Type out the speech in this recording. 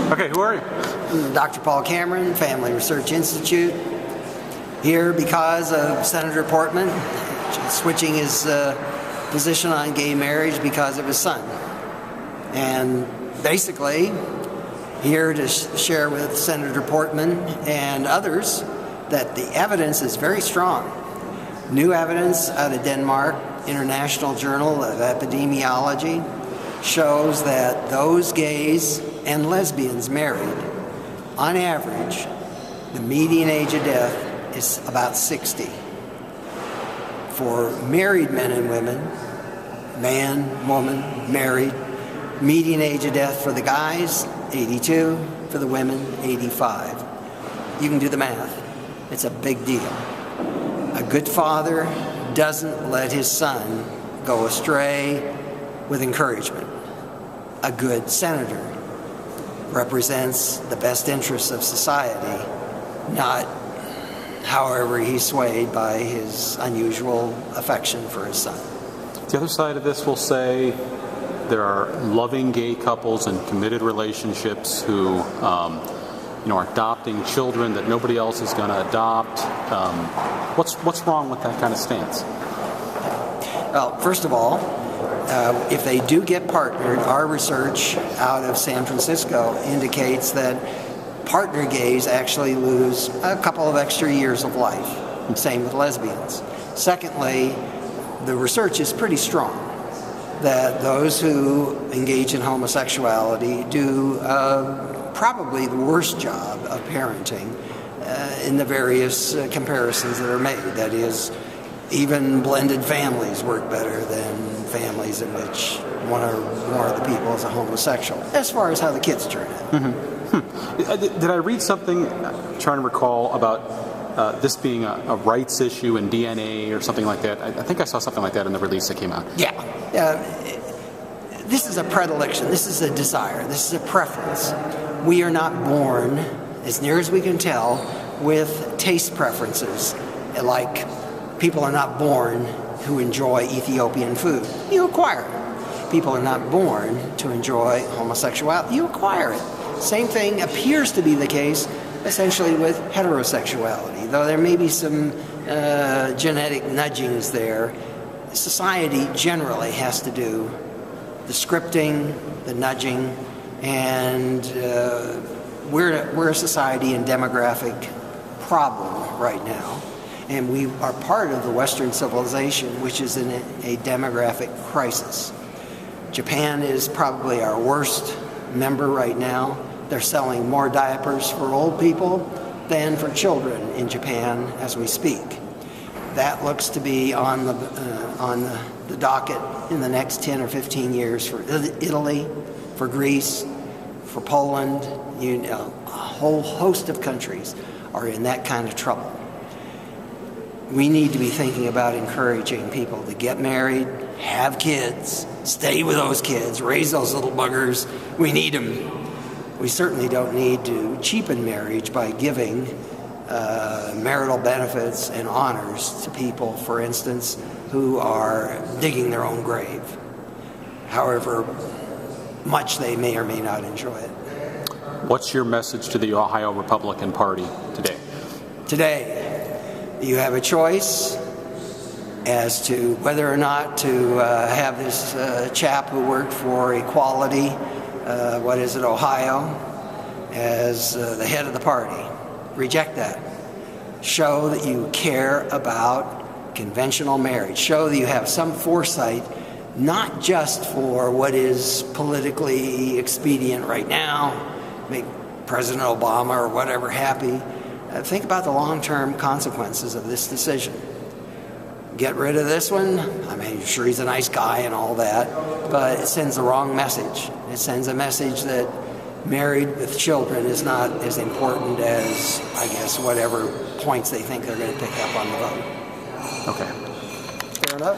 Okay, who are you? Dr. Paul Cameron, Family Research Institute. Here because of Senator Portman switching his position on gay marriage because of his son. And basically, here to share with Senator Portman and others that the evidence is very strong. New evidence out of Denmark, International Journal of Epidemiology, shows that those gays and lesbians married, on average, the median age of death is about 60. For married men and women, man, woman, married, median age of death for the guys, 82, for the women, 85. You can do the math. It's a big deal. A good father doesn't let his son go astray with encouragement. A good senator represents the best interests of society, not however he's swayed by his unusual affection for his son. The other side of this will say there are loving gay couples and committed relationships who are adopting children that nobody else is going to adopt. What's wrong with that kind of stance? Well, first of all, if they do get partnered, our research out of San Francisco indicates that partner gays actually lose a couple of extra years of life. Same with lesbians. Secondly, the research is pretty strong that those who engage in homosexuality do probably the worst job of parenting in the various comparisons that are made. That is, even blended families work better than families in which one or more of the people is a homosexual, as far as how the kids turn out. Mm-hmm. Did I read something, trying to recall, about this being a rights issue in DNA or something like that? I think I saw something like that in the release that came out. Yeah. This is a predilection. This is a desire. This is a preference. We are not born, as near as we can tell, with taste preferences. Like people are not born who enjoy Ethiopian food. You acquire it. People are not born to enjoy homosexuality. You acquire it. Same thing appears to be the case essentially with heterosexuality, though there may be some genetic nudgings there. Society generally has to do the scripting, the nudging, and we're a society in demographic problem right now. And we are part of the Western civilization, which is in a demographic crisis. Japan is probably our worst member right now. They're selling more diapers for old people than for children in Japan as we speak. That looks to be on the docket in the next 10 or 15 years for Italy, for Greece, for Poland. A whole host of countries are in that kind of trouble. We need to be thinking about encouraging people to get married, have kids, stay with those kids, raise those little buggers. We need them. We certainly don't need to cheapen marriage by giving marital benefits and honors to people, for instance, who are digging their own grave, however much they may or may not enjoy it. What's your message to the Ohio Republican Party today? Today, you have a choice as to whether or not to have this chap who worked for equality, Ohio, as the head of the party. Reject that. Show that you care about conventional marriage. Show that you have some foresight, not just for what is politically expedient right now, make President Obama or whatever happy. Think about the long-term consequences of this decision. Get rid of this one. I mean, sure, he's a nice guy and all that, but it sends the wrong message. It sends a message that married with children is not as important as, I guess, whatever points they think they're going to pick up on the vote. Okay. Fair enough?